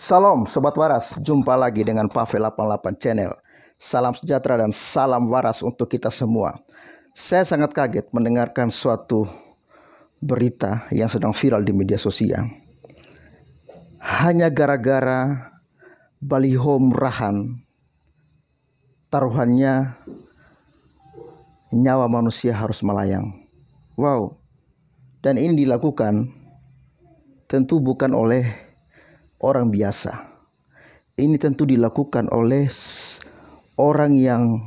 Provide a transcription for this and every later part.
Salam Sobat Waras, jumpa lagi dengan Pavel 88 Channel. Salam sejahtera dan salam waras untuk kita semua. Saya sangat kaget mendengarkan suatu berita yang sedang viral di media sosial. Hanya gara-gara baliho murahan, taruhannya nyawa manusia harus melayang. Wow, dan ini dilakukan tentu bukan oleh orang biasa. Ini tentu dilakukan oleh orang yang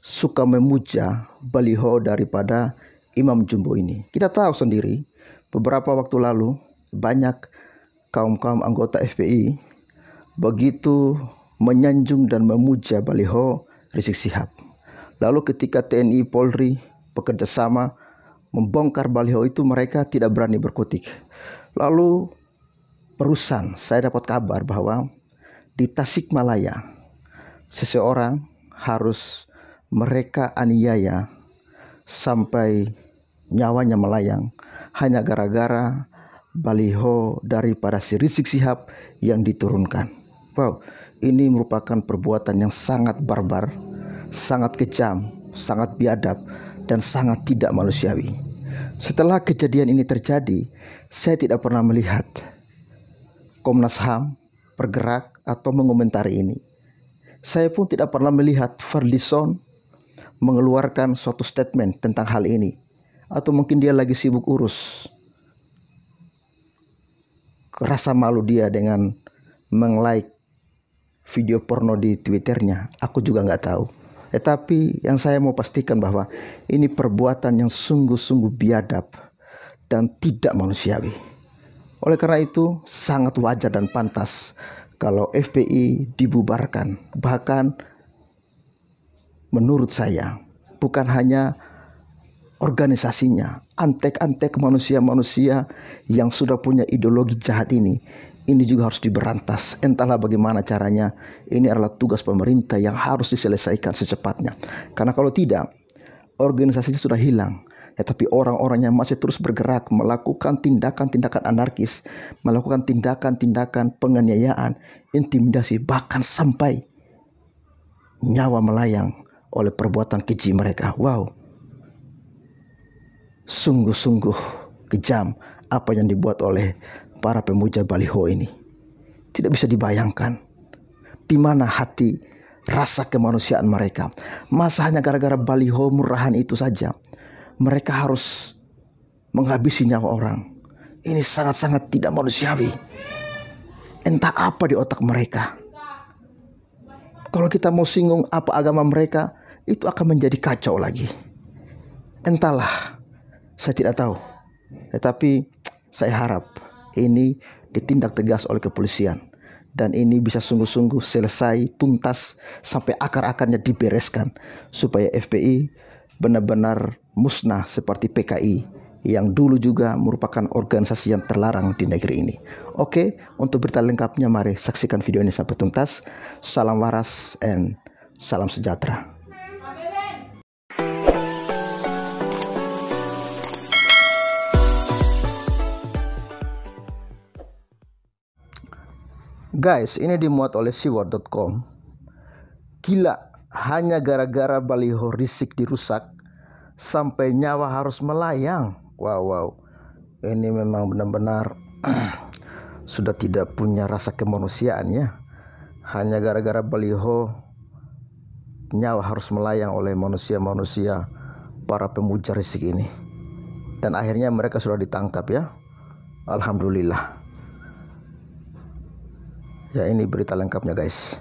suka memuja baliho daripada Imam Jumbo ini. Kita tahu sendiri, beberapa waktu lalu banyak kaum-kaum anggota FPI begitu menyanjung dan memuja baliho Rizik Syihab. Lalu ketika TNI Polri bekerja sama membongkar baliho itu, mereka tidak berani berkutik. Lalu barusan saya dapat kabar bahwa di Tasikmalaya seseorang harus mereka aniaya sampai nyawanya melayang hanya gara-gara baliho daripada si Rizik Syihab yang diturunkan. Wow, ini merupakan perbuatan yang sangat barbar, sangat kejam, sangat biadab, dan sangat tidak manusiawi. Setelah kejadian ini terjadi, saya tidak pernah melihat Komnas HAM bergerak atau mengomentari ini. Saya pun tidak pernah melihat Fadlizon mengeluarkan suatu statement tentang hal ini. Atau mungkin dia lagi sibuk urus rasa malu dia dengan meng-like video porno di Twitternya. Aku juga nggak tahu. Tetapi yang saya mau pastikan bahwa ini perbuatan yang sungguh-sungguh biadab dan tidak manusiawi. Oleh karena itu sangat wajar dan pantas kalau FPI dibubarkan. Bahkan menurut saya bukan hanya organisasinya, antek-antek manusia-manusia yang sudah punya ideologi jahat ini juga harus diberantas. Entahlah bagaimana caranya, ini adalah tugas pemerintah yang harus diselesaikan secepatnya. Karena kalau tidak, organisasinya sudah hilang. Tapi orang-orang yang masih terus bergerak melakukan tindakan-tindakan anarkis, melakukan tindakan-tindakan penganiayaan, intimidasi, bahkan sampai nyawa melayang oleh perbuatan keji mereka. Wow, sungguh-sungguh kejam apa yang dibuat oleh para pemuja baliho ini. Tidak bisa dibayangkan di mana hati rasa kemanusiaan mereka. Masa hanya gara-gara baliho murahan itu saja mereka harus menghabisi nyawa orang. Ini sangat-sangat tidak manusiawi. Entah apa di otak mereka. Kalau kita mau singgung apa agama mereka, itu akan menjadi kacau lagi. Entahlah, saya tidak tahu. Tetapi saya harap ini ditindak tegas oleh kepolisian. Dan ini bisa sungguh-sungguh selesai, tuntas, sampai akar-akarnya dibereskan. Supaya FPI benar-benar musnah seperti PKI yang dulu juga merupakan organisasi yang terlarang di negeri ini. Oke, untuk berita lengkapnya mari saksikan video ini sampai tuntas. Salam waras and salam sejahtera. Guys, ini dimuat oleh siwar.com. Gila, hanya gara-gara baliho Rizik dirusak sampai nyawa harus melayang. Wow. Ini memang benar-benar sudah tidak punya rasa kemanusiaan ya. Hanya gara-gara baliho nyawa harus melayang oleh manusia-manusia para pemuja Rizik ini. Dan akhirnya mereka sudah ditangkap ya. Alhamdulillah. Ya, ini berita lengkapnya guys.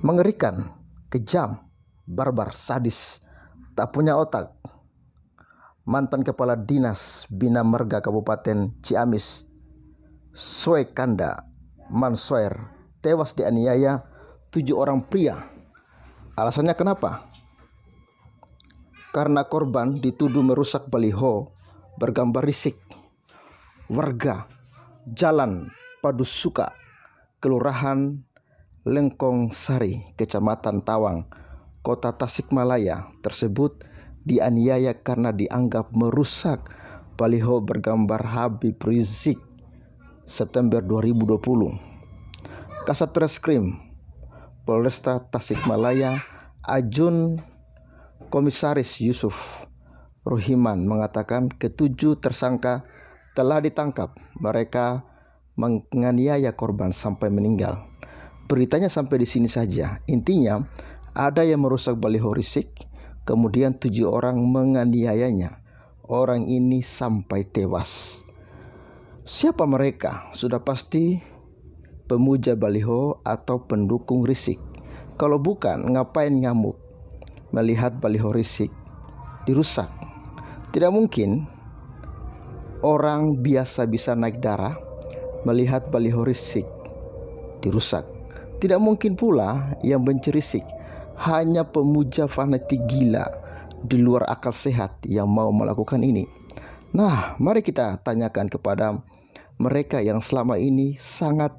Mengerikan, kejam, barbar, sadis, tak punya otak. Mantan Kepala Dinas Bina Marga Kabupaten Ciamis, Soekanda Mansoer, tewas dianiaya 7 orang pria. Alasannya kenapa? Karena korban dituduh merusak baliho bergambar Rizik. Warga Jalan Padusuka, Kelurahan Lengkong Sari, Kecamatan Tawang, Kota Tasikmalaya tersebut dianiaya karena dianggap merusak baliho bergambar Habib Rizik September 2020. Kasat Reskrim Polresta Tasikmalaya Ajun Komisaris Yusuf Ruhiman mengatakan ketujuh tersangka telah ditangkap. Mereka menganiaya korban sampai meninggal. Beritanya sampai di sini saja. Intinya ada yang merusak baliho Rizik, kemudian 7 orang menganiayanya. Orang ini sampai tewas. Siapa mereka? Sudah pasti pemuja baliho atau pendukung Rizik. Kalau bukan, ngapain ngamuk melihat baliho Rizik dirusak? Tidak mungkin orang biasa bisa naik darah melihat baliho Rizik dirusak. Tidak mungkin pula yang benci Rizik hanya pemuja fanatik gila di luar akal sehat yang mau melakukan ini. Nah, mari kita tanyakan kepada mereka yang selama ini sangat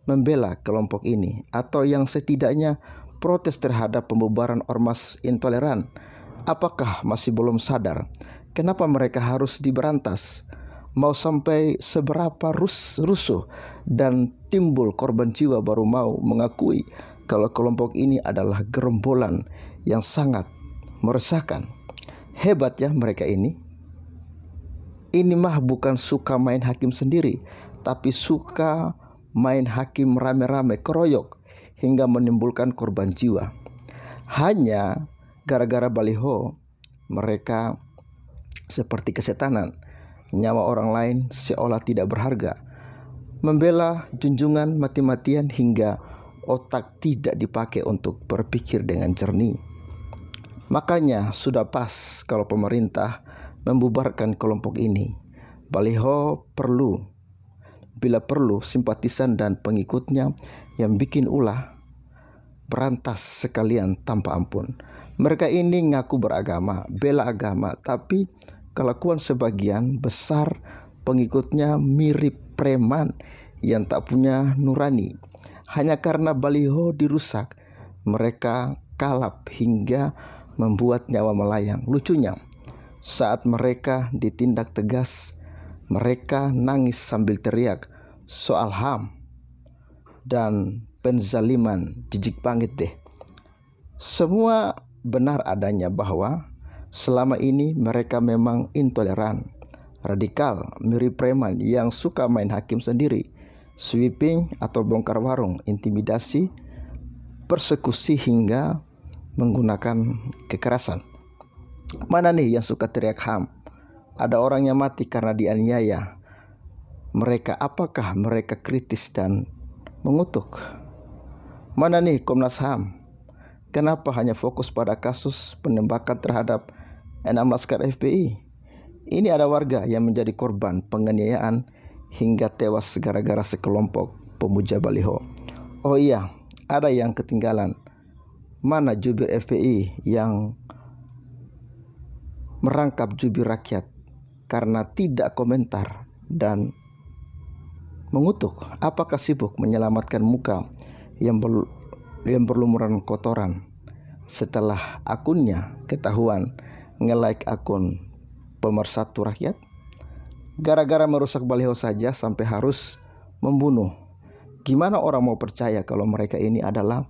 membela kelompok ini atau yang setidaknya protes terhadap pembubaran ormas intoleran. Apakah masih belum sadar kenapa mereka harus diberantas? Mau sampai seberapa rusuh dan timbul korban jiwa baru mau mengakui kalau kelompok ini adalah gerombolan yang sangat meresahkan. Hebat ya mereka ini. Ini mah bukan suka main hakim sendiri, tapi suka main hakim rame-rame keroyok hingga menimbulkan korban jiwa. Hanya gara-gara baliho mereka seperti kesetanan. Nyawa orang lain seolah tidak berharga. Membela junjungan mati-matian hingga otak tidak dipakai untuk berpikir dengan jernih. Makanya sudah pas kalau pemerintah membubarkan kelompok ini. Baliho perlu, bila perlu simpatisan dan pengikutnya yang bikin ulah berantas sekalian tanpa ampun. Mereka ini ngaku beragama, bela agama, tapi kelakuan sebagian besar pengikutnya mirip preman yang tak punya nurani. Hanya karena baliho dirusak, mereka kalap hingga membuat nyawa melayang. Lucunya, saat mereka ditindak tegas, mereka nangis sambil teriak soal HAM dan penzaliman. Jijik banget deh. Semua benar adanya bahwa selama ini mereka memang intoleran, radikal, mirip preman yang suka main hakim sendiri, sweeping atau bongkar warung, intimidasi, persekusi hingga menggunakan kekerasan. Mana nih yang suka teriak HAM? Ada orang yang mati karena dianiaya. Mereka, apakah mereka kritis dan mengutuk? Mana nih Komnas HAM? Kenapa hanya fokus pada kasus penembakan terhadap 6 laskar FPI? Ini ada warga yang menjadi korban penganiayaan hingga tewas gara-gara sekelompok pemuja baliho. Oh iya, ada yang ketinggalan. Mana jubir FPI yang merangkap jubir rakyat karena tidak komentar dan mengutuk? Apakah sibuk menyelamatkan muka yang berlumuran kotoran setelah akunnya ketahuan nge-like akun pemersatu rakyat? Gara-gara merusak baliho saja sampai harus membunuh. Gimana orang mau percaya kalau mereka ini adalah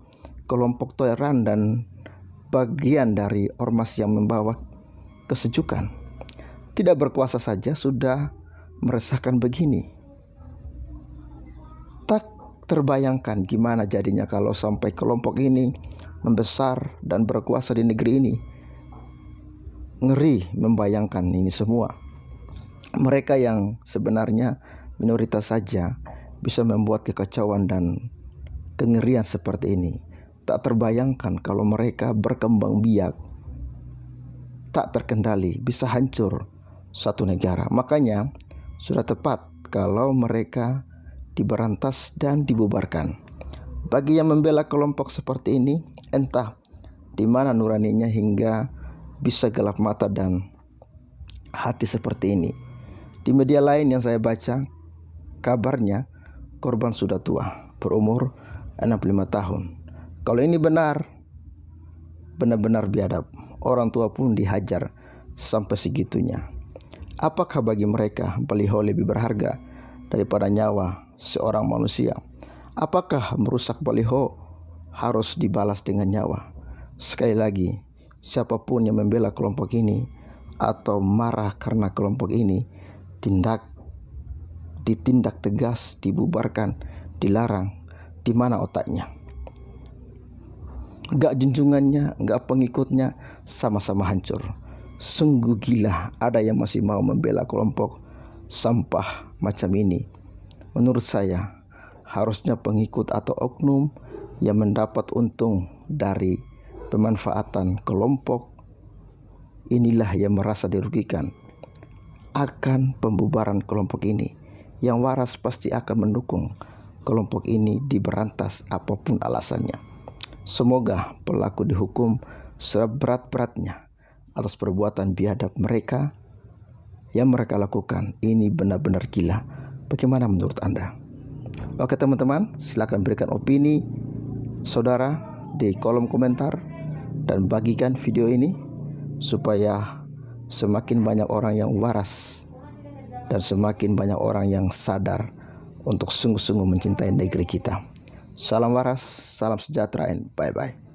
kelompok toleran dan bagian dari ormas yang membawa kesejukan? Tidak berkuasa saja sudah meresahkan begini. Tak terbayangkan gimana jadinya kalau sampai kelompok ini membesar dan berkuasa di negeri ini. Ngeri membayangkan ini semua. Mereka yang sebenarnya minoritas saja bisa membuat kekacauan dan kengerian seperti ini. Tak terbayangkan kalau mereka berkembang biak, tak terkendali, bisa hancur suatu negara. Makanya sudah tepat kalau mereka diberantas dan dibubarkan. Bagi yang membela kelompok seperti ini, entah di mana nuraninya hingga bisa gelap mata dan hati seperti ini. Di media lain yang saya baca, kabarnya korban sudah tua, berumur 65 tahun. Kalau ini benar-benar biadab. Orang tua pun dihajar sampai segitunya. Apakah bagi mereka baliho lebih berharga daripada nyawa seorang manusia? Apakah merusak baliho harus dibalas dengan nyawa? Sekali lagi, siapapun yang membela kelompok ini atau marah karena kelompok ini ditindak tegas, dibubarkan, dilarang. Di mana otaknya? Gak junjungannya, gak pengikutnya, sama-sama hancur. Sungguh gila ada yang masih mau membela kelompok sampah macam ini. Menurut saya, harusnya pengikut atau oknum yang mendapat untung dari pemanfaatan kelompok inilah yang merasa dirugikan akan pembubaran kelompok ini. Yang waras pasti akan mendukung kelompok ini diberantas apapun alasannya. Semoga pelaku dihukum seberat-beratnya atas perbuatan biadab mereka yang mereka lakukan. Ini benar-benar gila. Bagaimana menurut Anda? Oke teman-teman, silakan berikan opini saudara di kolom komentar dan bagikan video ini supaya semakin banyak orang yang waras dan semakin banyak orang yang sadar untuk sungguh-sungguh mencintai negeri kita. Salam waras, salam sejahtera, and bye-bye.